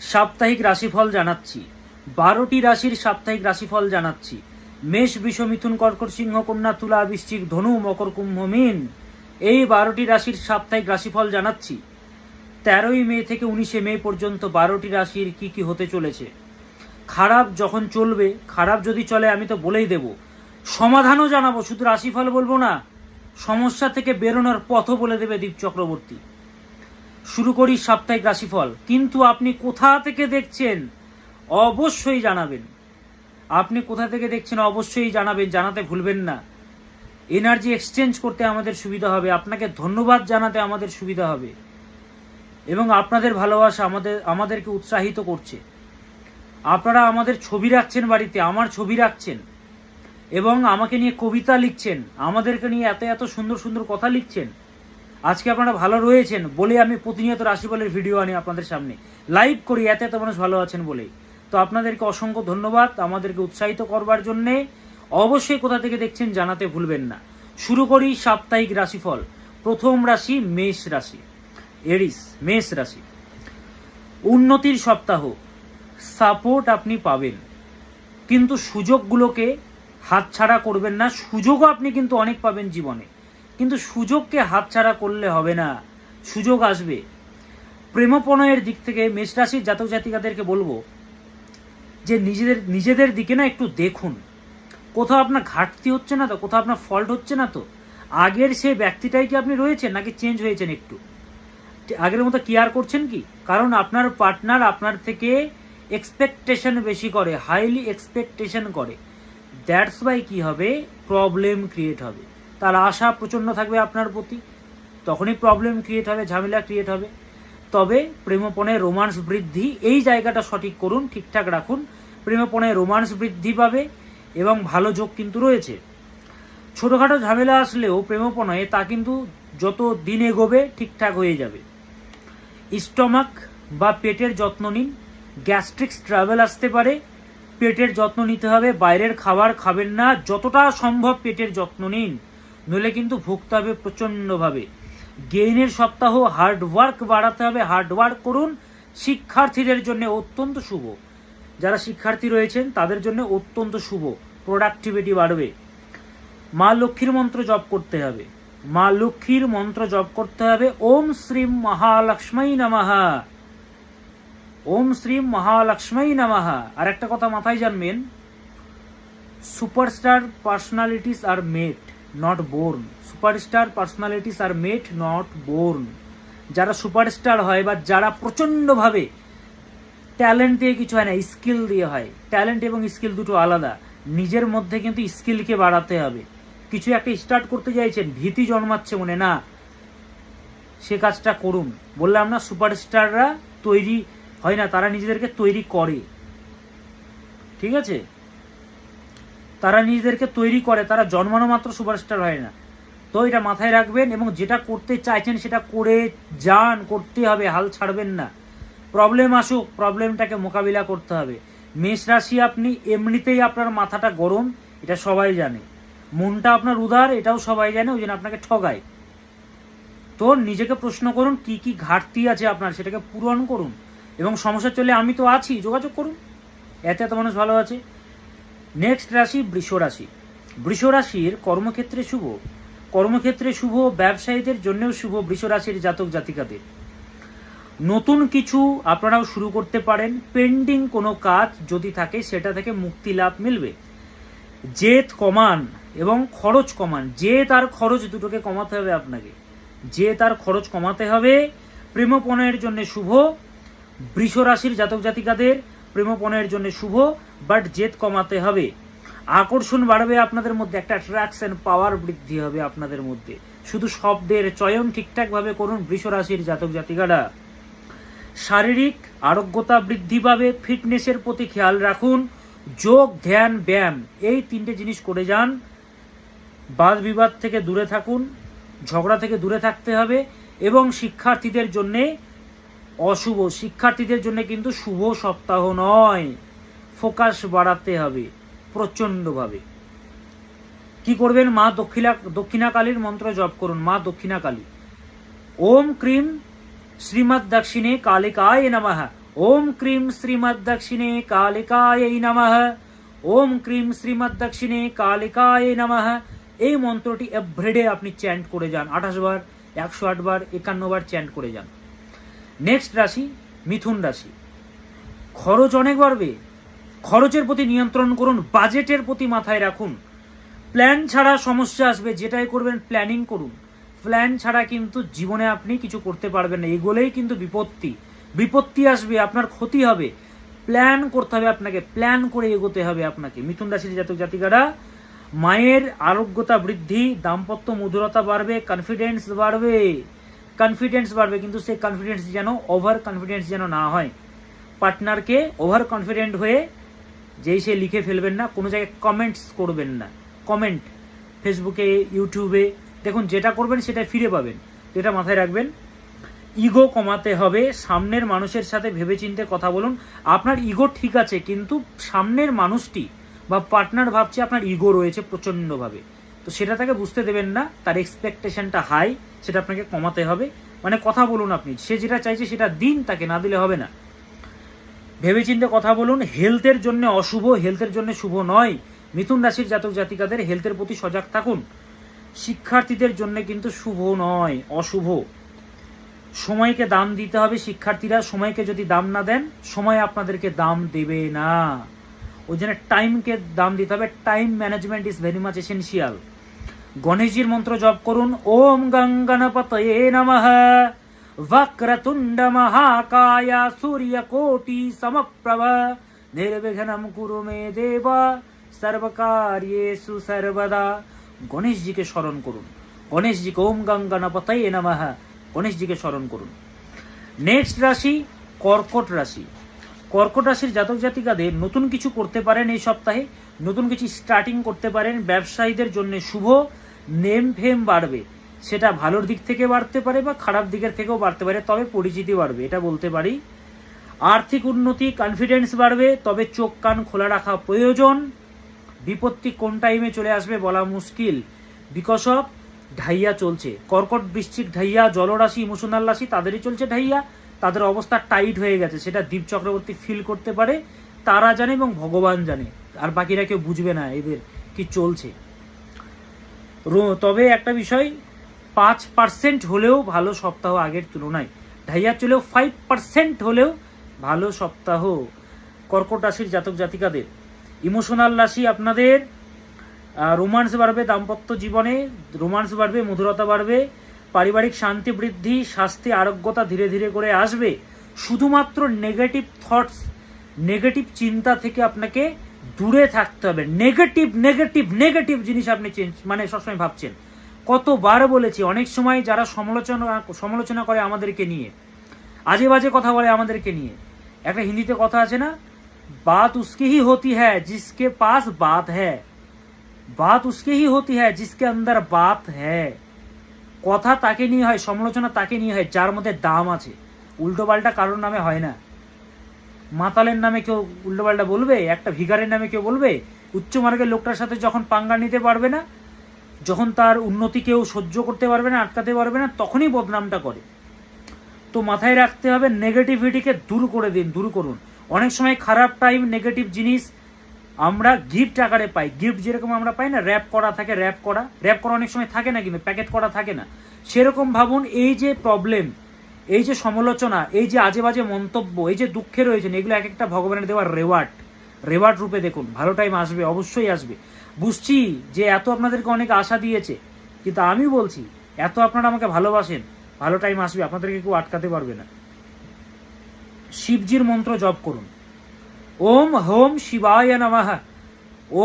সাপ্তাহিক রাশিফল জানাচ্ছি। 12টি রাশির সাপ্তাহিক রাশিফল জানাচ্ছি। মেষ, বৃষ, মিথুন, কর্কট, সিংহ, কন্যা, তুলা, বৃশ্চিক, ধনু, মকর, কুম্ভ, মীন, এই 12টি রাশির সাপ্তাহিক রাশিফল জানাচ্ছি। 13ই মে থেকে 19শে মে পর্যন্ত 12টি রাশির কি কি হতে চলেছে। খারাপ যখন চলবে, খারাপ যদি চলে আমি তো বলেই দেব, সমাধানও জানাবো, শুধু রাশিফল বলবো না, সমস্যা থেকে বেরোনোর পথও বলে দেবে দীপ চক্রবর্তী। শুরু করি সাপ্তাহিক রাশিফল। কিন্তু আপনি কোথা থেকে দেখছেন অবশ্যই জানাবেন। আপনি কোথা থেকে দেখছেন অবশ্যই জানাবেন, জানাতে ভুলবেন না। এনার্জি এক্সচেঞ্জ করতে আমাদের সুবিধা হবে, আপনাকে ধন্যবাদ জানাতে আমাদের সুবিধা হবে, এবং আপনাদের ভালোবাসা আমাদেরকে উৎসাহিত করছে। আপনারা আমাদের ছবি রাখছেন বাড়িতে, আমার ছবি রাখছেন, এবং আমাকে নিয়ে কবিতা লিখছেন, আমাদেরকে নিয়ে এত এত সুন্দর সুন্দর কথা লিখছেন। আজকে আপনারা ভালো রয়েছেন বলে আমি প্রতিনিয়ত রাশিফলের ভিডিও আনি আপনাদের সামনে, লাইভ করি, এত এত মানুষ ভালো আছেন বলেই। তো আপনাদেরকে অসংখ্য ধন্যবাদ আমাদেরকে উৎসাহিত করবার জন্যে। অবশ্যই কোথা থেকে দেখছেন জানাতে ভুলবেন না। শুরু করি সাপ্তাহিক রাশিফল। প্রথম রাশি মেষ রাশি, এরিস, মেষ রাশি। উন্নতির সপ্তাহ, সাপোর্ট আপনি পাবেন, কিন্তু সুযোগগুলোকে হাতছাড়া করবেন না। সুযোগও আপনি কিন্তু অনেক পাবেন জীবনে, কিন্তু সুযোগকে হাতছাড়া করলে হবে না, সুযোগ আসবে। প্রেমপণয়ের দিক থেকে মেষ রাশির জাতক জাতিকাদেরকে বলবো যে নিজেদের দিকে না একটু দেখুন, কোথাও আপনার ঘাটতি হচ্ছে না তো, কোথাও আপনার ফল্ট হচ্ছে না তো। আগের সেই ব্যক্তিটাই কি আপনি রয়েছেন, নাকি চেঞ্জ হয়েছেন, একটু আগের মতো কেয়ার করছেন কি? কারণ আপনার পার্টনার আপনার থেকে এক্সপেকটেশন বেশি করে, হাইলি এক্সপেকটেশন করে। দ্যাটস ওয়াই কি হবে, প্রবলেম ক্রিয়েট হবে। তার আশা প্রচণ্ড থাকবে আপনার প্রতি, তখনই প্রবলেম ক্রিয়েট হবে, ঝামেলা ক্রিয়েট হবে। তবে প্রেমপণে রোমান্স বৃদ্ধি, এই জায়গাটা সঠিক করুন, ঠিকঠাক রাখুন। প্রেমপণে রোমান্স বৃদ্ধি পাবে এবং ভালো যোগ কিন্তু রয়েছে। ছোটোখাটো ঝামেলা আসলেও প্রেমপণয়ে তা কিন্তু যত দিন এগোবে ঠিকঠাক হয়ে যাবে। স্টমাক বা পেটের যত্ন নিন, গ্যাস্ট্রিক্স ট্রাভেল আসতে পারে, পেটের যত্ন নিতে হবে। বাইরের খাবার খাবেন না, যতটা সম্ভব পেটের যত্ন নিন, নইলে কিন্তু ভুগতে হবে প্রচণ্ডভাবে। গেইনের সপ্তাহ, হার্ড ওয়ার্ক বাড়াতে হবে, হার্ড ওয়ার্ক করুন। শিক্ষার্থীদের জন্য অত্যন্ত শুভ, যারা শিক্ষার্থী রয়েছেন তাদের জন্য অত্যন্ত শুভ, প্রোডাক্টিভিটি বাড়বে। মা লক্ষ্মীর মন্ত্র জপ করতে হবে, মা লক্ষ্মীর মন্ত্র জপ করতে হবে। ওম শ্রীম মহালক্ষ্মী নমঃ, ওম শ্রীম মহালক্ষ্মী নমঃ। আর একটা কথা মাথায় জানবেন, superstar personalities are made not born. Superstar personalities are made not born. যারা সুপারস্টার হয় বা যারা প্রচণ্ডভাবে, ট্যালেন্ট দিয়ে কিছু হয় না, স্কিল দিয়ে হয়। ট্যালেন্ট এবং স্কিল দুটো আলাদা। নিজের মধ্যে কিন্তু স্কিলকে বাড়াতে হবে। কিছু একটা স্টার্ট করতে চাইছেন, ভীতি জন্মাচ্ছে মনে, না, সে কাজটা করুন। বললাম না, সুপারস্টাররা তৈরি হয় না, তারা নিজেদেরকে তৈরি করে। ঠিক আছে, তারা নিজেদেরকে তৈরি করে, তারা জন্মানো মাত্র সুপারস্টার হয় না। তো এটা মাথায় রাখবেন, এবং যেটা করতে চাইছেন সেটা করে যান, করতে হবে, হাল ছাড়বেন না। প্রবলেম আসুক, প্রবলেমটাকে মোকাবিলা করতে হবে। মেষ রাশি, আপনি এমনিতেই আপনার মাথাটা গরম, এটা সবাই জানে। মনটা আপনার উদার, এটাও সবাই জানে, ওই জন্য আপনাকে ঠগায়। তো নিজেকে প্রশ্ন করুন কি কি ঘাটতি আছে আপনার, সেটাকে পূরণ করুন, এবং সমস্যা চলে আমি তো আছি, যোগাযোগ করুন, এত এত মানুষ ভালো আছে। নেক্সট রাশি বৃষ রাশি। বৃষ রাশির কর্মক্ষেত্রে শুভ, কর্মক্ষেত্রে শুভ, ব্যবসায়ীদের জন্যও শুভ। বৃষ রাশির জাতক জাতিকাদের নতুন কিছু আপনারাও শুরু করতে পারেন। পেন্ডিং কোনো কাজ যদি থাকে সেটা থেকে মুক্তি লাভ মিলবে। জেদ কমান এবং খরচ কমান। জেদ আর খরচ দুটোকে কমাতে হবে আপনাকে, জেদ আর খরচ কমাতে হবে। প্রেমপণয়ের জন্য শুভ। বৃষ রাশির জাতক জাতিকাদের প্রেমপণয়ের জন্য শুভ, বাট জেদ কমাতে হবে। আকর্ষণ বাড়বে আপনাদের মধ্যে, একটা অ্যাট্রাকশন পাওয়ার বৃদ্ধি হবে আপনাদের মধ্যে। শুধু শব্দের চয়ন ঠিকঠাকভাবে করুন বৃষ রাশির জাতক জাতিকারা। শারীরিক আরোগ্যতা বৃদ্ধি পাবে, ফিটনেসের প্রতি খেয়াল রাখুন। যোগ, ধ্যান, ব্যায়াম, এই তিনটে জিনিস করে যান। বাদ বিবাদ থেকে দূরে থাকুন, ঝগড়া থেকে দূরে থাকতে হবে। এবং শিক্ষার্থীদের জন্যে অশুভ, শিক্ষার্থীদের জন্য কিন্তু শুভ সপ্তাহ নয়। ফোকাস বাড়াতে হবে প্রচণ্ডভাবে। কি করবেন, মা দক্ষিণাকালীর মন্ত্র জপ করুন। মা দক্ষিণাকালী, ওম ক্রিম শ্রীমৎ দক্ষিণে কালিকায় নমঃ, ওম ক্রিম শ্রীমদ্দক্ষিণে কালিকায় নমঃ, ওম ক্রিম শ্রীমদ্দক্ষিণে কালিকায় নমঃ। এই মন্ত্রটি এভরিডে আপনি চ্যান্ট করে যান, 28 বার, 108 বার, 51 বার চ্যান্ট করে যান। নেক্সট রাশি মিথুন রাশি। খরচ অনেক বাড়বে, খরচের প্রতি নিয়ন্ত্রণ করুন, বাজেটের প্রতি মাথায় রাখুন। প্ল্যান ছাড়া সমস্যা আসবে, যেটাই করবেন প্ল্যানিং করুন। প্ল্যান ছাড়া কিন্তু জীবনে আপনি কিছু করতে পারবেন না, এগোলেই কিন্তু বিপত্তি আসবে, আপনার ক্ষতি হবে। প্ল্যান করতে হবে আপনাকে, প্ল্যান করে এগোতে হবে আপনাকে। মিথুন রাশির জাতক জাতিকারা, মায়ের আরোগ্যতা বৃদ্ধি, দাম্পত্য মধুরতা বাড়বে, কনফিডেন্স বাড়বে, কিন্তু সেই কনফিডেন্স যেন ওভার কনফিডেন্স যেন না হয়। পার্টনারকে ওভার কনফিডেন্ট হয়ে যেই সে লিখে ফেলবেন না, কোনো জায়গায় কমেন্টস করবেন না। কমেন্ট ফেসবুকে, ইউটিউবে দেখুন, যেটা করবেন সেটা ফিরে পাবেন, এটা মাথায় রাখবেন। ইগো কমাতে হবে, সামনের মানুষের সাথে ভেবেচিন্তে কথা বলুন। আপনার ইগো ঠিক আছে, কিন্তু সামনের মানুষটি বা পার্টনার ভাবছে আপনার ইগো রয়েছে প্রচণ্ডভাবে, তো সেটা তাকে বুঝতে দেবেন না। তার এক্সপেকটেশনটা হাই, সেটা আপনাকে কমাতে হবে। মানে কথা বলুন, আপনি সে যেটা চাইছে সেটা দিন, তাকে না দিলে হবে না। ভেবেচিন্তে কথা বলুন। হেলথের জন্য অশুভ, হেলথের জন্য শুভ নয়। মিথুন রাশির জাতক জাতিকাদের হেলথের প্রতি সজাগ থাকুন। শিক্ষার্থীদের জন্য কিন্তু শুভ নয়, অশুভ। সময়কে দাম দিতে হবে। শিক্ষার্থীরা সময়কে যদি দাম না দেন, সময় আপনাদেরকে দাম দেবে না। ওই জন্য টাইমকে দাম দিতে হবে। Time management is very much essential. গণেশজির মন্ত্র জপ করুন। ওম গঙ্গণপতয়ে নমঃ, বক্রতুণ্ড মহাকায় সূর্যকোটি সমপ্রভ, নির্বিঘ্নম কুরু মে দেব সর্বকার্যেষু সর্বদা। গণেশজিকে স্মরণ করুন, গণেশজিকে। ওম গঙ্গণপতয়ে নমঃ, গণেশজিকে স্মরণ করুন। নেক্সট রাশি কর্কট রাশি। কর্কট রাশির জাতক জাতিকাদের নতুন কিছু করতে পারেন এই সপ্তাহে, নতুন কিছু স্টার্টিং করতে পারেন। ব্যবসায়ীদের জন্য শুভ। নেম ফেম বাড়বে, সেটা ভালোর দিক থেকে বাড়তে পারে বা খারাপ দিকের থেকেও বাড়তে পারে, তবে পরিচিতি বাড়বে, এটা বলতে পারি। আর্থিক উন্নতি, কনফিডেন্স বাড়বে, তবে চোখ কান খোলা রাখা প্রয়োজন। বিপত্তি কোন টাইমে চলে আসবে বলা মুশকিল, বিকজ অফ ঢাইয়া চলছে। কর্কট, বৃশ্চিক, ঢাইয়া, জলরাশি, ইমোশনাল রাশি, তাদেরই চলছে ঢাইয়া। তাদের অবস্থা টাইট হয়ে গেছে, সেটা দীপ চক্রবর্তী ফিল করতে পারে, তারা জানে এবং ভগবান জানে, আর বাকিরা কেউ বুঝবে না এদের কি চলছে। তবে একটা বিষয়, 5% হলেও ভালো সপ্তাহ আগের তুলনায়। ঢাইয়া চলেও 5% হলেও ভালো সপ্তাহ কর্কট রাশির জাতক জাতিকাদের। ইমোশনাল রাশি আপনাদের, রোমান্স বাড়বে, দাম্পত্য জীবনে রোমান্স বাড়বে, মধুরতা বাড়বে, পারিবারিক শান্তি বৃদ্ধি, স্বাস্থ্য আরোগ্যতা ধীরে ধীরে করে আসবে। শুধুমাত্র নেগেটিভ থটস, নেগেটিভ চিন্তা থেকে আপনাকে দূরে থাকতে হবে। নেগেটিভ জিনিস আপনি সবসময় ভাবছেন। কতবার বলেছি, অনেক সময় যারা সমালোচনা করে আমাদেরকে নিয়ে, আজে বাজে কথা বলে আমাদেরকে নিয়ে, একটা হিন্দিতে কথা আছে না, বাত উসকি হি হোতি হ্যায় জিসকে পাস বাত হ্যায়, বাত উসকে হি হোতি হ্যায় জিসকে অন্দর বাত হ্যায়। কথা তাকে নিয়ে হয়, সমালোচনা তাকে নিয়ে হয় যার মধ্যে দাম আছে। উল্টোপাল্টা কারোর নামে হয় না। মাতালের নামে কেউ উল্টোপাল্টা বলবে, একটা ভিখারের নামে কেউ বলবে। উচ্চ মার্গের লোকটার সাথে যখন পাঙ্গা নিতে পারবে না, যখন তার উন্নতি কেউ সহ্য করতে পারবে না, আটকাতে পারবে না, তখনই বদনামটা করে। তো মাথায় রাখতে হবে, নেগেটিভিটিকে দূর করে দিন, দূর করুন। অনেক সময় খারাপ টাইম, নেগেটিভ জিনিস আমরা গিফট আকারে পাই। গিফট যেরকম আমরা পাই না, র্যাপ করা থাকে, র্যাপ করা অনেক সময় থাকে না, কিন্তু প্যাকেট করা থাকে না। সেরকম ভাবুন, এই যে প্রবলেম, এই যে সমালোচনা, এই যে আজে বাজে মন্তব্য, এই যে দুঃখে রয়েছেন, এগুলো এক একটা ভগবানের দেওয়ার রেওয়ার্ড রূপে দেখুন। ভালো টাইম আসবে, অবশ্যই আসবে। বুঝছি যে এত আপনাদেরকে অনেক আশা দিয়েছে, কিন্তু আমি বলছি, এত আপনারা আমাকে ভালোবাসেন, ভালো টাইম আসবে, আপনাদেরকে কেউ আটকাতে পারবে না। শিবজির মন্ত্র জপ করুন। ওম হোম শিবায় নমঃ,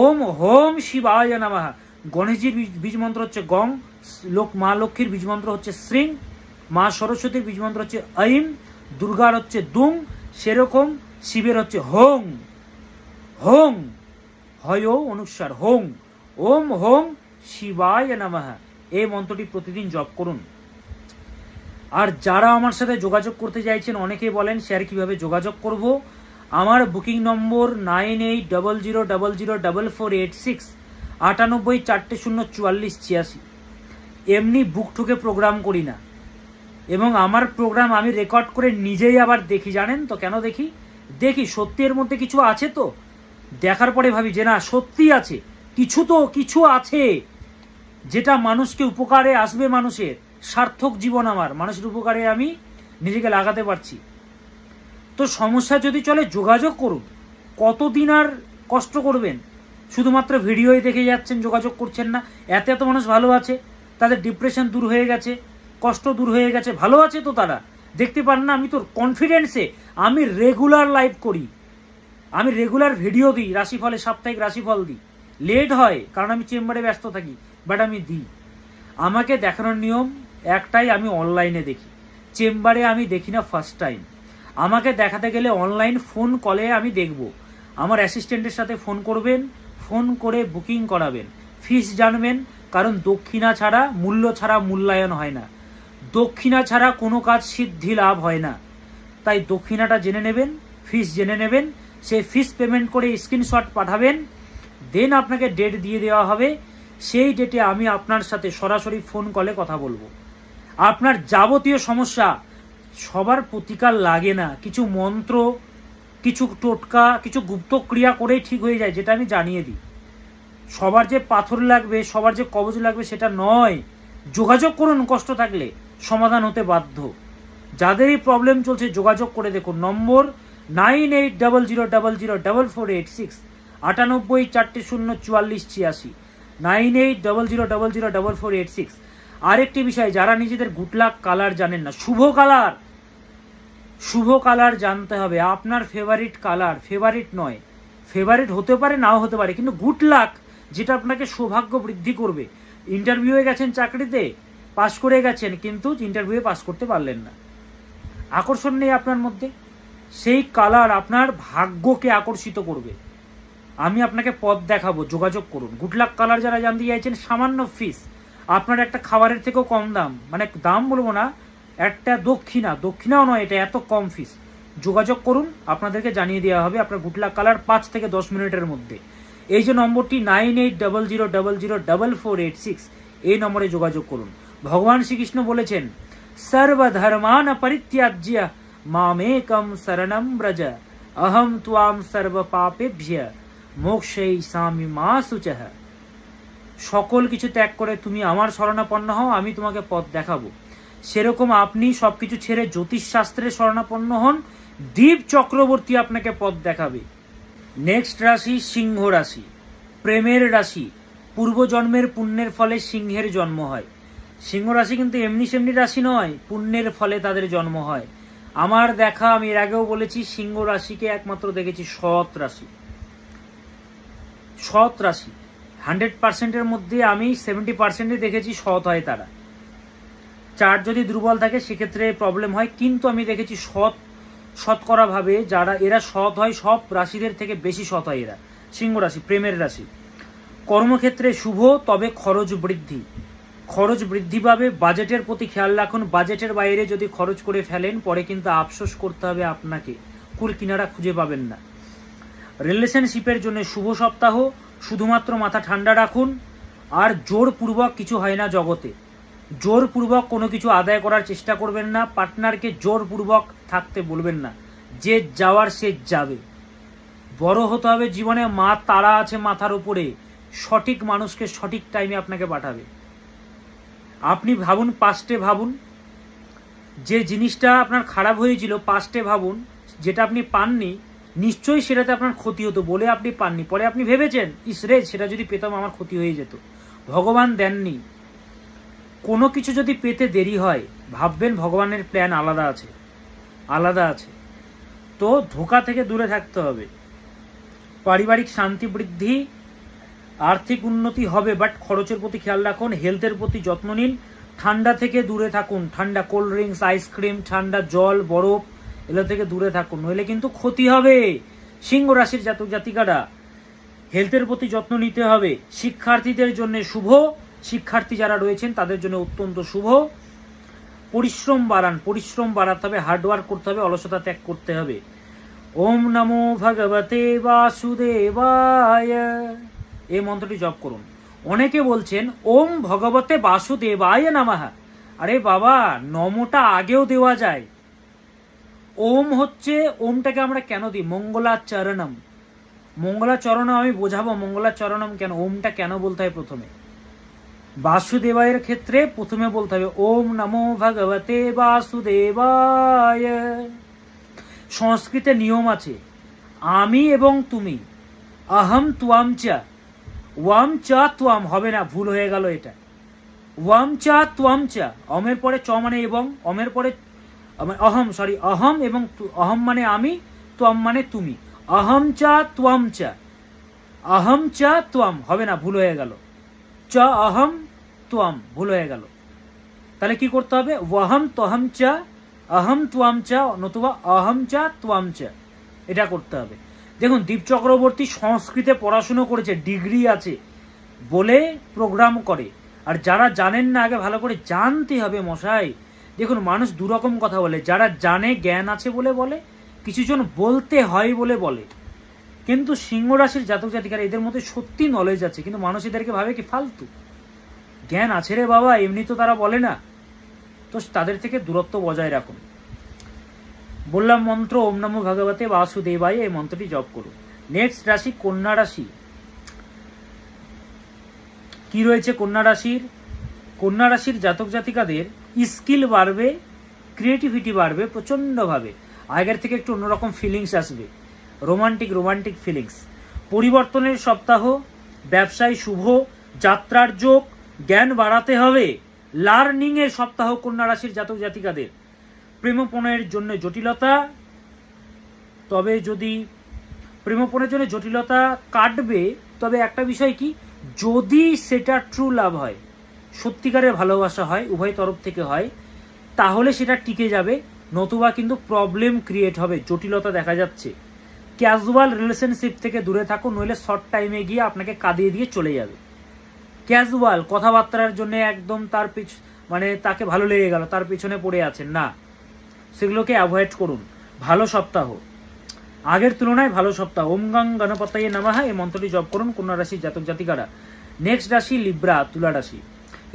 ওম হোম শিবায় নমঃ। গণেশজির বীজ মন্ত্র হচ্ছে গং, মা লক্ষ্মীর বীজ মন্ত্র হচ্ছে শ্রীং, মা সরস্বতীর বীজ মন্ত্র হচ্ছে ঐম, দুর্গার হচ্ছে দুং, সেরকম শিবের হচ্ছে হোং। হোং হয় অনুস্বার, হোং। ওম হোম শিবায় নমঃ, এই মন্ত্রটি প্রতিদিন জপ করুন। আর যারা আমার সাথে যোগাযোগ করতে চাইছেন, অনেকেই বলেন স্যার কিভাবে যোগাযোগ করব। আমার বুকিং নম্বর 9800004486, 98 4 0 44 86। এমনি বুক ঠুকে প্রোগ্রাম করি না, এবং আমার প্রোগ্রাম আমি রেকর্ড করে নিজেই আবার দেখি। জানেন তো কেন দেখি? দেখি সত্যি এর মধ্যে কিছু আছে তো, দেখার পরে ভাবি যে না সত্যি আছে, কিছু আছে যেটা মানুষকে উপকারে আসবে, মানুষের সার্থক জীবন আমার, মানুষের উপকারে আমি নিজেকে লাগাতে পারছি। তো সমস্যা যদি চলে যোগাযোগ করুন, কতদিন আর কষ্ট করবেন? শুধুমাত্র ভিডিওই দেখে যাচ্ছেন, যোগাযোগ করছেন না। এত এত মানুষ ভালো আছে, তাদের ডিপ্রেশন দূর হয়ে গেছে, কষ্ট দূর হয়ে গেছে, ভালো আছে তো তারা, দেখতে পান না? আমি তো কনফিডেন্সে আমি রেগুলার লাইভ করি, আমি রেগুলার ভিডিও দিই, রাশিফলে সাপ্তাহিক রাশিফল দিই। লেট হয় কারণ আমি চেম্বারে ব্যস্ত থাকি, বাট আমি দিই। আমাকে দেখানোর নিয়ম একটাই, আমি অনলাইনে দেখি, চেম্বারে আমি দেখি না ফার্স্ট টাইম। আমাকে দেখাতে গেলে অনলাইন ফোন কলে আমি দেখব। আমার অ্যাসিস্ট্যান্টের সাথে ফোন করবেন, ফোন করে বুকিং করাবেন, ফিস জানবেন, কারণ দক্ষিণা ছাড়া, মূল্য ছাড়া মূল্যায়ন হয় না, দক্ষিণা ছাড়া কোনো কাজ সিদ্ধি লাভ হয় না। তাই দক্ষিণাটা জেনে নেবেন, ফিস জেনে নেবেন, সেই ফিস পেমেন্ট করে স্ক্রিনশট পাঠাবেন, দেন আপনাকে ডেট দিয়ে দেওয়া হবে। সেই ডেটে আমি আপনার সাথে সরাসরি ফোন কলে কথা বলবো। আপনার যাবতীয় সমস্যা, সবার প্রতিকার লাগে না, কিছু মন্ত্র, কিছু টোটকা, কিছু গুপ্ত ক্রিয়া করেই ঠিক হয়ে যায়, যেটা আমি জানিয়ে দিই। সবার যে পাথর লাগবে, সবার যে কবজ লাগবে সেটা নয়। যোগাযোগ করুন, কষ্ট থাকলে সমাধান হতে বাধ্য। যাদের এই প্রবলেম চলছে যোগাযোগ করে দেখুন। নম্বর 9800004486, 98404486, 9800004486। আরেকটি বিষয়, যারা নিজেদের গুড লাক কালার জানেন না, শুভ কালার জানতে হবে। আপনার ফেভারিট কালার, ফেভারিট নয়, ফেভারিট হতে পারে নাও হতে পারে, কিন্তু গুড লাক যেটা আপনাকে সৌভাগ্য বৃদ্ধি করবে। ইন্টারভিউয়ে গেছেন, চাকরিতে পাস করে গেছেন, কিন্তু ইন্টারভিউয়ে পাস করতে পারলেন না, আকর্ষণ নেই আপনার মধ্যে, সেই কালার আপনার ভাগ্যকে আকর্ষিত করবে। আমি আপনাকে পথ দেখাবো, যোগাযোগ করুন। গুড লাক কালার যারা জানতে চাইছেন, সামান্য ফিস, আপনার একটা খাবারের থেকেও কম দাম, মানে দাম বলবো না, একটা দক্ষিণাও নয়, এটা এত কম ফিস। যোগাযোগ করুন, আপনাদেরকে জানিয়ে দেওয়া হবে আপনার গুড লাক কালার 5 থেকে 10 মিনিটের মধ্যে। এই যে নম্বরটি 9800004486, এই নম্বরে যোগাযোগ করুন। ভগবান শ্রীকৃষ্ণ বলেছেন, সর্বধর্মান পরিত্যাজ্য মামেকম শরণম ব্রজ, অহম ত্বাম সর্ব পাপেভ্য মোক্ষয়িষ্যামি মা শুচঃ। সকল কিছু ত্যাগ করে তুমি আমার শরণাপন্ন হও, আমি তোমাকে পথ দেখাবো। সেরকম আপনি সবকিছু ছেড়ে জ্যোতিষশাস্ত্রের শরণাপন্ন হন, দীপ চক্রবর্তী আপনাকে পথ দেখাবে। নেক্সট রাশি সিংহ রাশি, প্রেমের রাশি। পূর্বজন্মের পুণ্যের ফলে সিংহের জন্ম হয়। সিংহ রাশি কিন্তু এমনি সেমনি রাশি নয়, পুণ্যের ফলে তাদের জন্ম হয়। আমার দেখা, আমি এর আগেও বলেছি, সিংহ রাশিকে একমাত্র দেখেছি সৎ রাশি। 100%-এর মধ্যে আমি 70% দেখেছি সৎ হয় তারা। চার্ট যদি দুর্বল থাকে সেক্ষেত্রে প্রবলেম হয়, কিন্তু আমি দেখেছি শতকরা ভাবে যারা এরা সৎ হয়, সব রাশিদের থেকে বেশি সৎ হয় এরা। সিংহ রাশি প্রেমের রাশি। কর্মক্ষেত্রে শুভ, তবে খরচ বৃদ্ধি পাবে। বাজেটের প্রতি খেয়াল রাখুন, বাজেটের বাইরে যদি খরচ করে ফেলেন পরে কিন্তু আফসোস করতে হবে আপনাকে, কুল কিনারা খুঁজে পাবেন না। রিলেশনশিপের জন্য শুভ সপ্তাহ, শুধুমাত্র মাথা ঠান্ডা রাখুন। আর জোরপূর্বক কিছু হয় না জগতে, জোরপূর্বক কোনো কিছু আদায় করার চেষ্টা করবেন না, পার্টনারকে জোরপূর্বক থাকতে বলবেন না, যে যাওয়ার সে যাবে। বড় হতে হবে জীবনে, মা তারা আছে মাথার উপরে, সঠিক মানুষকে সঠিক টাইমে আপনাকে পাঠাবে। আপনি ভাবুন, পাস্টে ভাবুন, যে জিনিসটা আপনার খারাপ হয়েছিল পাস্টে ভাবুন, যেটা আপনি পাননি, নিশ্চয়ই সেটাতে আপনার ক্ষতি হতো বলে আপনি পাননি, পরে আপনি ভেবেছেন ইসরে সেটা যদি পেতাম আমার ক্ষতি হয়ে যেত। ভগবান দেননি। কোনো কিছু যদি পেতে দেরি হয়, ভাববেন ভগবানের প্ল্যান আলাদা আছে। তো ধোঁকা থেকে দূরে থাকতে হবে। পারিবারিক শান্তি বৃদ্ধি, আর্থিক উন্নতি হবে, বাট খরচের প্রতি খেয়াল রাখুন। হেলথের প্রতি যত্ন নিন। ঠান্ডা থেকে দূরে থাকুন, ঠান্ডা কোল্ড ড্রিঙ্কস, আইসক্রিম, ঠান্ডা জল, বরফ, এগুলো থেকে দূরে থাকুন, নইলে কিন্তু ক্ষতি হবে। সিংহ রাশির জাতক জাতিকারা হেলথের প্রতি যত্ন নিতে হবে। শিক্ষার্থীদের জন্য শুভ, শিক্ষার্থী যারা রয়েছেন তাদের জন্য অত্যন্ত শুভ। পরিশ্রম বাড়াতে হবে, হার্ডওয়ার্ক করতে হবে, অলসতা ত্যাগ করতে হবে। ওম নমো ভগবতে বাসুদেবায়, এই মন্ত্রটি জপ করুন। অনেকে বলছেন ওম ভগবতে বাসুদেবায় নমঃ, আরে বাবা, নমটা আগেও দেওয়া যায়। ওম হচ্ছে, ওমটাকে আমরা কেন দিই? মঙ্গলাচরণম। মঙ্গলাচরণম আমি বোঝাবো মঙ্গলাচরণম কেন, ওমটা কেন বলতে হয় প্রথমে। বাসুদেবায়ের ক্ষেত্রে প্রথমে বলতে হবে ওম নমো ভগবতে বাসুদেবায়। সংস্কৃতে নিয়ম আছে, আমি এবং তুমি, অহম ত্বাম চ, ওয়াম চ ত্বাম হবে না, ভুল হয়ে গেল এটা। ওয়াম চ ত্বাম চ, অমের পরে চ মানে এবং, অমের পরে অহম, সরি অহম এবং অহম মানে আমি, ত্বাম মানে তুমি। অহম চ ত্বাম চ, অহম চ ত্বাম হবে না, ভুল হয়ে গেল। চ অহম ত্বাম, ভুল হয়ে গেল। তাহলে কি করতে হবে? ওয়াহম তহম চ, অহম ত্বাম চ, নতুবা অহম চ ত্বাম চ, এটা করতে হবে। দেখুন, দীপ চক্রবর্তী সংস্কৃতে পড়াশুনো করেছে, ডিগ্রি আছে বলে প্রোগ্রাম করে। আর যারা জানেন না, আগে ভালো করে জানতে হবে মশাই। দেখুন, মানুষ দুরকম কথা বলে, যারা জানে জ্ঞান আছে বলে বলে, কিছুজন বলতে হয় বলে বলে। কিন্তু সিংহ রাশির জাতক জাতিকারা এদের মধ্যে সত্যি নলেজ আছে, কিন্তু মানুষ এদেরকে ভাবে কি ফালতু। জ্ঞান আছে রে বাবা, এমনি তো তারা বলে না। তো তাদের থেকে দূরত্ব বজায় রাখুন। বললাম মন্ত্র ওম নমো ভগবতে বাসুদেবায়, এই মন্ত্রটি জপ করুন। নেক্সট রাশি কন্যা রাশি। কি রয়েছে কন্যা রাশির? কন্যা রাশির জাতক জাতিকাদের স্কিল বাড়বে, ক্রিয়েটিভিটি বাড়বে প্রচণ্ডভাবে। আগের থেকে একটু অন্যরকম ফিলিংস আসবে, রোমান্টিক ফিলিংস। পরিবর্তনের সপ্তাহ, ব্যবসায় শুভ, যাত্রার যোগ, জ্ঞান বাড়াতে হবে। লার্নিং এর সপ্তাহ কন্যা রাশির জাতক জাতিকাদের। প্রেমপণের জন্য জটিলতা, তবে যদি প্রেমপণের জন্য জটিলতা কাটবে, তবে একটা বিষয় কি, যদি সেটা ট্রু লাভ হয়, সত্যিকারের ভালোবাসা হয়, উভয় তরফ থেকে হয়, তাহলে সেটা টিকে যাবে। নতুবা কিন্তু প্রবলেম ক্রিয়েট হবে, জটিলতা দেখা যাচ্ছে। ক্যাজুয়াল রিলেশনশিপ থেকে দূরে থাকুন, নইলে শর্ট টাইমে গিয়ে আপনাকে কাঁদিয়ে দিয়ে চলে যাবে। ক্যাজুয়াল কথাবার্তার জন্য একদম তার মানে তাকে ভালো লেগে গেল, তার পিছনে পড়ে আছেন না, সেগুলোকে অ্যাভয়েড করুন। ভালো সপ্তাহ, আগের তুলনায় ভালো সপ্তাহ। ওম গং গণপতয়ে নমঃ, এই মন্ত্রটি জপ করুন কন্যা রাশির জাতক জাতিকারা। নেক্সট রাশি লিব্রা, তুলা রাশি।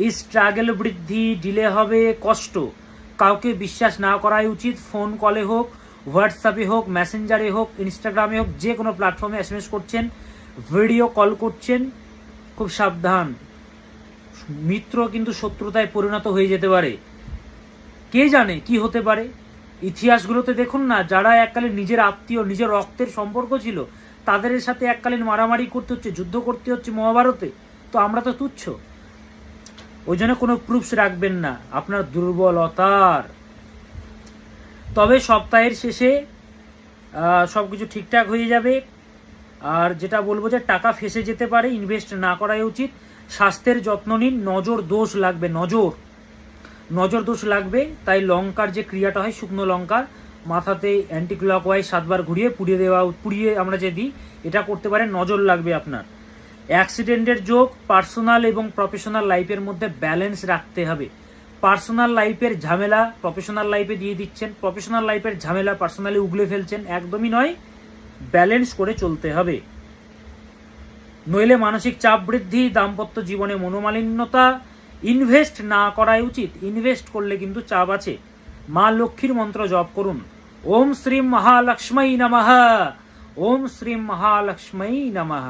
এই স্ট্রাগল বৃদ্ধি, ডিলে হবে, কষ্ট। কাউকে বিশ্বাস না করাই উচিত। ফোন কলে হোক, হোয়াটসঅ্যাপে হোক, মেসেঞ্জারে হোক, ইনস্টাগ্রামে হোক, যে কোনো প্ল্যাটফর্মে এসএমএস করছেন, ভিডিও কল করছেন, খুব সাবধান। মিত্র কিন্তু শত্রুতায় পরিণত হয়ে যেতে পারে, কে জানে কি হতে পারে। ইতিহাসগুলোতে দেখুন না, যারা এককালীন নিজের আত্মীয়, নিজের রক্তের সম্পর্ক ছিল, তাদের সাথে এককালীন মারামারি করতে হচ্ছে, যুদ্ধ করতে হচ্ছে মহাভারতে। তো আমরা তো তুচ্ছ। ওই জন্য কোনো প্রুফস রাখবেন না আপনার দুর্বলতার। তবে সপ্তাহের শেষে সবকিছু ঠিকঠাক হয়ে যাবে। আর যেটা বলবো যে টাকা ফেসে যেতে পারে, ইনভেস্ট না করাই উচিত। স্বাস্থ্যের যত্ন নিন, নজর দোষ লাগবে, নজর দোষ লাগবে। তাই লঙ্কার যে ক্রিয়াটা হয়, শুকনো লঙ্কার মাথাতে অ্যান্টি ক্লকওয়াইজ 7 বার ঘুরিয়ে পুড়িয়ে আমরা যে দিই, এটা করতে পারেন, নজর লাগবে আপনার। অ্যাক্সিডেন্টের যোগ, পার্সোনাল এবং প্রফেশনাল লাইফের মধ্যে ব্যালেন্স রাখতে হবে। পার্সোনাল লাইফের ঝামেলা প্রফেশনাল লাইফে দিয়ে দিচ্ছেন, প্রফেশনাল লাইফের ঝামেলা পার্সোনালি উগলে ফেলছেন, একদমই নয়। ব্যালেন্স করে চলতে হবে, নইলে মানসিক চাপ বৃদ্ধি, দাম্পত্য জীবনে মনোমালিন্যতা। ইনভেস্ট না করাই উচিত, ইনভেস্ট করলে কিন্তু চাপ আছে। মা লক্ষ্মীর মন্ত্র জপ করুন, ওম শ্রীম মহালক্ষ্মী নমঃ, ওম শ্রীম মহালক্ষ্মী নমঃ,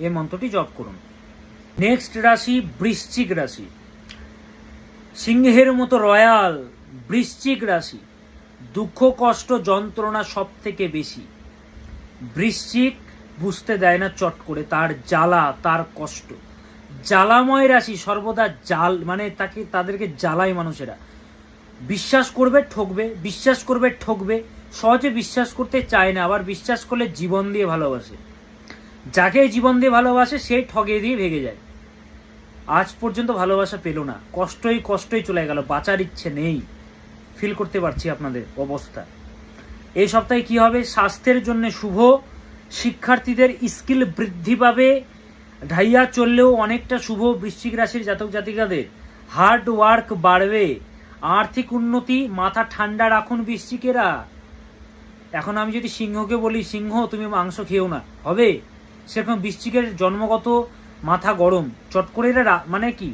এই মন্ত্রটি জপ করুন। নেক্সট রাশি বৃশ্চিক রাশি। সিংহের মতো রয়্যাল বৃশ্চিক রাশি। দুঃখ কষ্ট যন্ত্রণা সব থেকে বেশি। বৃশ্চিক বুঝতে দেয় না চট করে তার জ্বালা, তার কষ্ট। জ্বালাময় রাশি, সর্বদা জাল, মানে তাদেরকে জ্বালায় মানুষেরা। বিশ্বাস করবে ঠকবে, বিশ্বাস করবে ঠকবে, সহজে বিশ্বাস করতে চায় না, আবার বিশ্বাস করলে জীবন দিয়ে ভালোবাসে। যাকে জীবন দিয়ে ভালোবাসে সেই ঠগে দিয়ে ভেঙে যায়। আজ পর্যন্ত ভালোবাসা পেল না, কষ্টই চলে গেল, বাঁচার ইচ্ছে নেই। ফিল করতে পারছি আপনাদের অবস্থা। এই সপ্তাহে কি হবে? স্বাস্থ্যের জন্য শুভ, শিক্ষার্থীদের স্কিল বৃদ্ধি পাবে, ঢাইয়া চললেও অনেকটা শুভ বৃশ্চিক রাশির জাতক জাতিকাদের। হার্ড ওয়ার্ক বাড়বে, আর্থিক উন্নতি, মাথা ঠান্ডা রাখুন বৃশ্চিকেরা। এখন আমি যদি সিংহকে বলি, সিংহ তুমি মাংস খেও না, হবে? সেরকম বৃশ্চিকের জন্মগত মাথা গরম, চট করে এরা মানে কি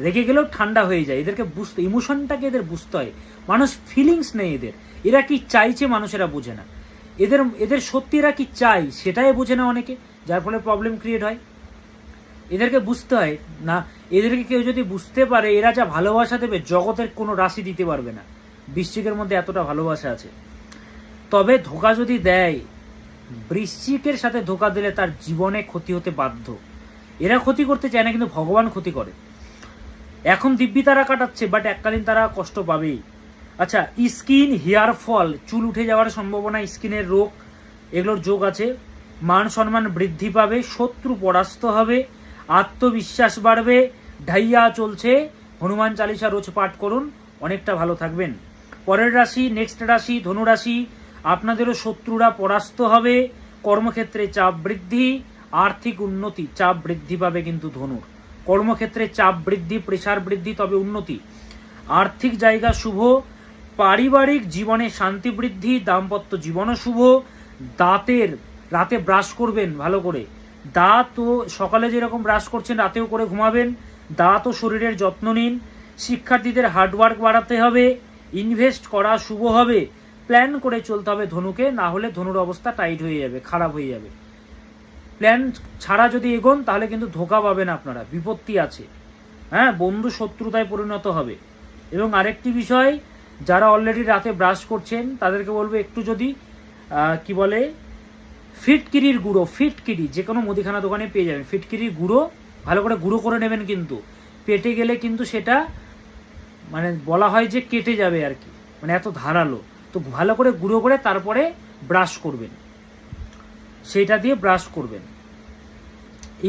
রেগে গেলেও ঠান্ডা হয়ে যায়। এদেরকে বুঝতে, ইমোশনটাকে এদের বুঝতে হয়। মানুষ ফিলিংস নেই এদের, এরা কি চাইছে মানুষেরা বোঝে না। এদের সত্যি এরা কি চাই সেটাই বোঝে না অনেকে, যার ফলে প্রবলেম ক্রিয়েট হয়। এদেরকে বুঝতে হয় না, এদেরকে কেউ যদি বুঝতে পারে, এরা যা ভালোবাসা দেবে জগতের কোনো রাশি দিতে পারবে না। বৃশ্চিকের মধ্যে এতটা ভালোবাসা আছে। তবে ধোকা যদি দেয়, বৃশ্চিকের সাথে ধোকা দিলে তার জীবনে ক্ষতি হতে বাধ্য। এরা ক্ষতি করতে চায় না, কিন্তু ভগবান ক্ষতি করে। এখন দিব্যি তারা কাটাচ্ছে, বাট এককালীন তারা কষ্ট পাবেই। আচ্ছা, স্কিন, হেয়ার ফল, চুল উঠে যাওয়ার সম্ভাবনা, স্কিনের রোগ, এগুলোর যোগ আছে। মান সম্মান বৃদ্ধি পাবে, শত্রু পরাস্ত হবে, আত্মবিশ্বাস বাড়বে, ঢাইয়া চলছে। হনুমান চালিসা রোজ পাঠ করুন, অনেকটা ভালো থাকবেন। পরের রাশি, নেক্সট রাশি ধনু রাশি। আপনাদেরও শত্রুরা পরাস্ত হবে, কর্মক্ষেত্রে চাপ বৃদ্ধি, আর্থিক উন্নতি, চাপ বৃদ্ধি পাবে কিন্তু ধনুর। কর্মক্ষেত্রে চাপ বৃদ্ধি, প্রেসার বৃদ্ধি, তবে উন্নতি। আর্থিক জায়গা শুভ, পারিবারিক জীবনে শান্তি বৃদ্ধি, দাম্পত্য জীবনও শুভ। দাঁতের রাতে ব্রাশ করবেন ভালো করে। দাঁত ও সকালে যেরকম ব্রাশ করছেন রাতেও করে ঘুমাবেন। দাঁত ও শরীরের যত্ন নিন। শিক্ষার্থীদের হার্ডওয়ার্ক বাড়াতে হবে, ইনভেস্ট করা শুভ হবে। প্ল্যান করে চলতে হবে ধনুকে, না হলে ধনুর অবস্থা টাইট হয়ে যাবে, খারাপ হয়ে যাবে। প্ল্যান ছাড়া যদি এগোন তাহলে কিন্তু ধোকা পাবেন আপনারা, বিপত্তি আছে। হ্যাঁ, বন্ধু শত্রুতায় পরিণত হবে। এবং আরেকটি বিষয়, যারা অলরেডি রাতে ব্রাশ করছেন তাদেরকে বলবো একটু যদি কি বলে ফিটকিরির গুঁড়ো, ফিটকিরি যে কোনো মুদিখানা দোকানে পেয়ে যাবেন। ফিটকিরির গুঁড়ো ভালো করে গুঁড়ো করে নেবেন, কিন্তু পেটে গেলে কিন্তু সেটা মানে বলা হয় যে কেটে যাবে আর কি, মানে এত ধারালো। তো ভালো করে গুঁড়ো করে তারপরে ব্রাশ করবেন, সেইটা দিয়ে ব্রাশ করবেন।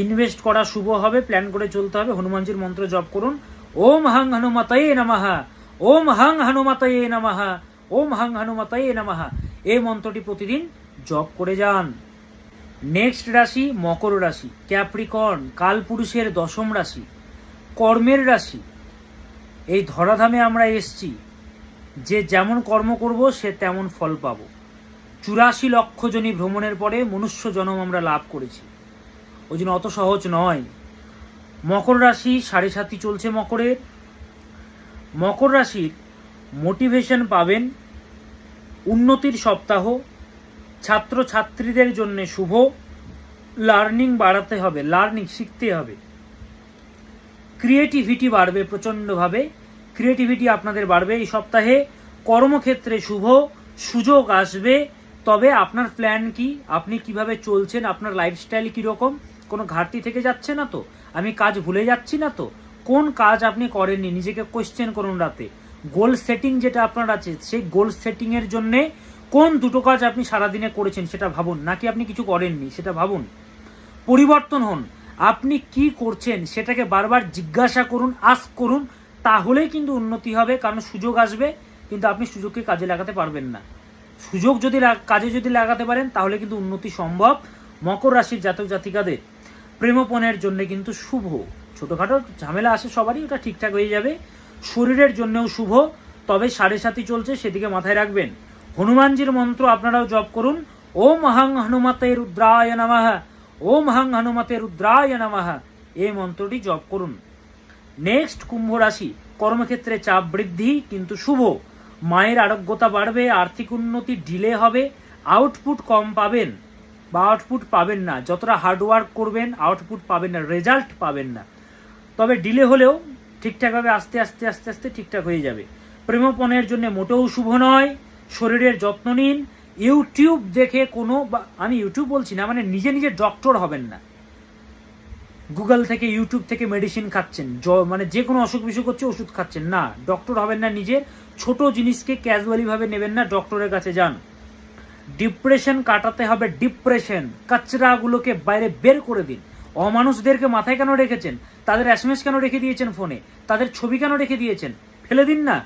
ইনভেস্ট করা শুভ হবে, প্ল্যান করে চলতে হবে। হনুমানজির মন্ত্র জপ করুন, ওম হাং হনুমতায়ে নমঃ, ওম হাং হনুমতায়ে নমঃ, ওম হাং হনুমতায়ে নমঃ। এই মন্ত্রটি প্রতিদিন জপ করে যান। নেক্সট রাশি মকর রাশি, ক্যাপ্রিকর্ন, কালপুরুষের দশম রাশি, কর্মের রাশি। এই ধরাধামে আমরা এসছি যে যেমন কর্ম করব সে তেমন ফল পাবো। 84 লক্ষ জনী ভ্রমণের পরে মনুষ্য জন্ম আমরা লাভ করেছি, ওই জন্য অত সহজ নয়। মকর রাশি 7.5 চলছে মকরের। মকর রাশির মোটিভেশন পাবেন, উন্নতির সপ্তাহ, ছাত্র ছাত্রীদের জন্য শুভ। লার্নিং বাড়াতে হবে, লার্নিং শিখতে হবে। ক্রিয়েটিভিটি বাড়বে প্রচণ্ডভাবে, ক্রিয়েটিভিটি আপনাদের বাড়বে এই সপ্তাহে। কর্মক্ষেত্রে শুভ, সুযোগ আসবে। তবে আপনার প্ল্যান কি, আপনি কিভাবে চলছেন, আপনার লাইফস্টাইল কীরকম, কোনো ঘাটতি থেকে যাচ্ছে না তো, আমি কাজ ভুলে যাচ্ছি না তো, কোন কাজ আপনি করেননি নিজেকে কোয়েশ্চেন করুন রাতে। গোল সেটিং যেটা আপনার আছে, সেই গোল সেটিংয়ের জন্যে কোন দুটো কাজ আপনি সারাদিনে করেছেন সেটা ভাবুন, নাকি আপনি কিছু করেননি সেটা ভাবুন। পরিবর্তন হন, আপনি কি করছেন সেটাকে বারবার জিজ্ঞাসা করুন, আস্ক করুন, তাহলেই কিন্তু উন্নতি হবে। কারণ সুযোগ আসবে, কিন্তু আপনি সুযোগকে কাজে লাগাতে পারবেন না। সুযোগ যদি কাজে যদি লাগাতে পারেন তাহলে কিন্তু উন্নতি সম্ভব। মকর রাশির জাতক জাতিকাদের প্রেমপণের জন্য কিন্তু শুভ। ছোটোখাটো ঝামেলা আসে সবারই, ওটা ঠিকঠাক হয়ে যাবে। শরীরের জন্যও শুভ, তবে 7.5 চলছে, সেদিকে মাথায় রাখবেন। হনুমানজির মন্ত্র আপনারাও জপ করুন, ওম হাং হনুমতে রুদ্রায় নমঃ, ওম হাং হনুমতে রুদ্রায় নমঃ। এই মন্ত্রটি জপ করুন। নেক্সট কুম্ভ রাশি, কর্মক্ষেত্রে চাপ বৃদ্ধি কিন্তু শুভ। মায়ের আরোগ্যতা বাড়বে, আর্থিক উন্নতি ডিলে হবে, আউটপুট কম পাবেন বা আউটপুট পাবেন না। যতটা হার্ডওয়ার্ক করবেন আউটপুট পাবেন না, রেজাল্ট পাবেন না। তবে ডিলে হলেও ঠিকঠাকভাবে আস্তে আস্তে আস্তে আস্তে ঠিকঠাক হয়ে যাবে। প্রেমপণের জন্য মোটেও শুভ নয়। শরীরের যত্ন নিন। ইউটিউব দেখে কোনো, আমি ইউটিউব বলছি না মানে নিজে নিজে ডক্টর হবেন না। গুগল থেকে ইউটিউব থেকে মেডিসিন খাচ্ছেন, মানে যে কোনো অসুখ বিসুখ হচ্ছে ওষুধ খাচ্ছেন না, ডক্টর হবেন না। নিজের ছোট জিনিসকে ক্যাজুয়ালি ভাবে নেবেন না, ডক্টরের কাছে যান। ডিপ্রেশন কাটাতে হবে, ডিপ্রেশন কাচরাগুলোকে বাইরে বের করে দিন। অমানুষদেরকে মাথায় কেন রেখেছেন, তাদের এসএমএস কেন রেখে দিয়েছেন ফোনে, তাদের ছবি কেন রেখে দিয়েছেন, ফেলে দিন না।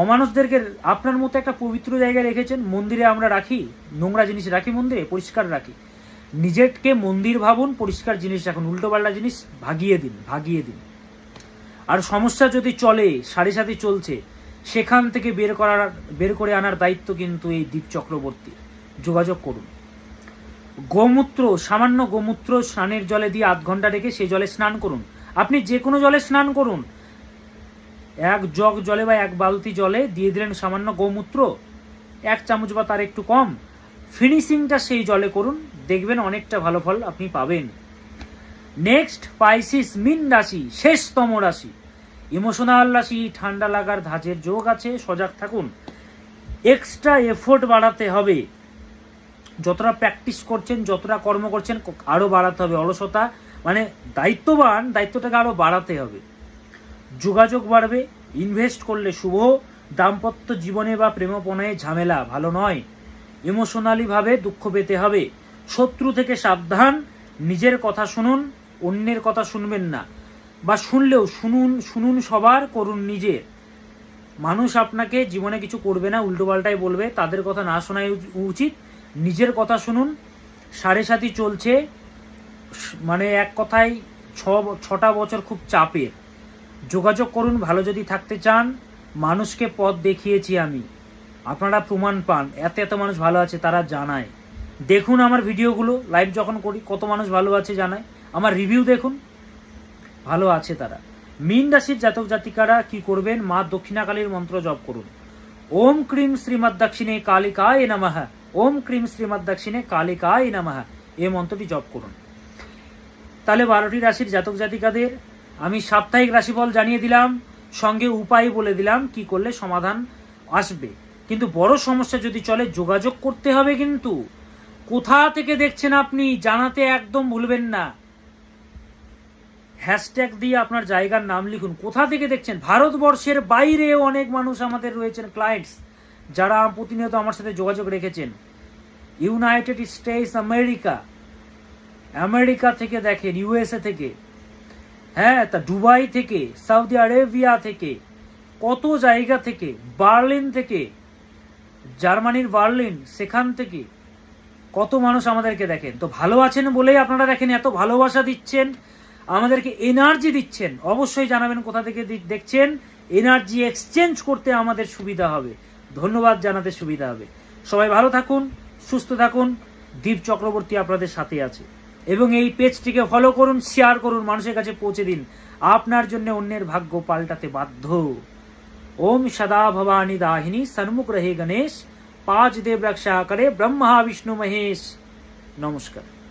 অমানুষদেরকে আপনার মতো একটা পবিত্র জায়গায় রেখেছেন। মন্দিরে আমরা রাখি নোংরা জিনিস, রাখি মন্দিরে, পরিষ্কার রাখি। নিজেকে মন্দির ভাবুন, পরিষ্কার জিনিস রাখুন, উল্টোপাল্টা জিনিস ভাগিয়ে দিন, ভাগিয়ে দিন। আর সমস্যা যদি চলে, 7.5 চলছে, সেখান থেকে বের করে আনার দায়িত্ব কিন্তু এই দীপ চক্রবর্তী। যোগাযোগ করুন। গোমূত্র, সামান্য গোমূত্র স্নানের জলে দিয়ে 0.5 ঘন্টা রেখে সেই জলে স্নান করুন। আপনি যে কোনো জলে স্নান করুন, এক জগ জলে বা এক বালতি জলে দিয়ে দিলেন সামান্য গোমূত্র, 1 চামচ বা তার একটু কম, ফিনিশিংটা সেই জলে করুন, দেখবেন অনেকটা ভালো ফল আপনি পাবেন। নেক্সট, পাইসিস মীন রাশি, শেষতম রাশি, ইমোশনাল রাশি, ঠান্ডা লাগার ধাঁচের যোগ আছে, সজাগ থাকুন। এক্সট্রা এফোর্ট বাড়াতে হবে, যতটা প্র্যাকটিস করছেন, যতটা কর্ম করছেন আরো বাড়াতে হবে। অলসতা মানে দায়িত্বটাকে আরো বাড়াতে হবে। যোগাযোগ বাড়বে, ইনভেস্ট করলে শুভ। দাম্পত্য জীবনে বা প্রেমপণায় ঝামেলা ভালো নয়। ইমোশনালি ভাবে দুঃখ পেতে হবে। শত্রু থেকে সাবধান। নিজের কথা শুনুন, অন্যের কথা শুনবেন না, বা শুনলেও শুনুন সবার, করুন নিজের। মানুষ আপনাকে জীবনে কিছু করবে না, উল্টোপাল্টাই বলবে, তাদের কথা না শোনাই উচিত। নিজের কথা শুনুন। 7.5 চলছে, মানে এক কথায় 6টা বছর খুব চাপের। যোগাযোগ করুন ভালো যদি থাকতে চান। মানুষকে পথ দেখিয়েছি আমি, আপনারা প্রমাণ পান। এত মানুষ ভালো আছে তারা জানায়। দেখুন আমার ভিডিওগুলো, লাইভ যখন করি কত মানুষ ভালো আছে জানায়। আমার রিভিউ দেখুন, ভালো আছে তারা। মীন রাশির জাতক জাতিকারা কি করবেন? মা দক্ষিণাকালীর মন্ত্র জপ করুন। ওম ক্রিম শ্রীমদ্দক্ষিণে কালিকায় নমঃ, ওম ক্রিম শ্রীমদ্দক্ষিণে কালিকায় নমঃ, এই মন্ত্রটি জপ করুন। তাহলে 12টি রাশির জাতক জাতিকাদের আমি সাপ্তাহিক রাশিফল জানিয়ে দিলাম, সঙ্গে উপায় বলে দিলাম কি করলে সমাধান আসবে। কিন্তু বড় সমস্যা যদি চলে, যোগাযোগ করতে হবে। কিন্তু কোথা থেকে দেখছেন আপনি জানাতে একদম ভুলবেন না। হ্যাশট্যাগ দিয়ে আপনার জায়গার নাম লিখুন, কোথা থেকে দেখছেন। ভারতবর্ষের বাইরেও অনেক মানুষ আমাদের রয়েছেন, ক্লায়েন্টস, যারা প্রতিনিয়ত আমার সাথে যোগাযোগ রেখেছেন। ইউনাইটেড স্টেটস আমেরিকা থেকে দেখেন, ইউএসএ থেকে, হ্যাঁ, তা দুবাই থেকে, সৌদি আরেবিয়া থেকে, কত জায়গা থেকে, বার্লিন থেকে, জার্মানির বার্লিন, সেখান থেকে কত মানুষ আমাদেরকে দেখেন। তো ভালো আছেন বলেই আপনারা দেখেন, এত ভালোবাসা দিচ্ছেন, আমাদেরকে এনার্জি দিচ্ছেন। অবশ্যই জানাবেন কোথা থেকে দেখছেন, এনার্জি এক্সচেঞ্জ করতে আমাদের সুবিধা হবে, ধন্যবাদ জানাতে সুবিধা হবে। সবাই ভালো থাকুন, সুস্থ থাকুন। দীপ চক্রবর্তী আপনাদের সাথে আছে, এবং এই পেজটিকে ফলো করুন, শেয়ার করুন, মানুষের কাছে পৌঁছে দিন। আপনার জন্য অন্যের ভাগ্য পাল্টাতে বাধ্য। ओम सदा भवानी दाहिनी सन्मुख रहे गणेश, 5 देव रक्षा करे ब्रह्मा विष्णु महेश। नमस्कार।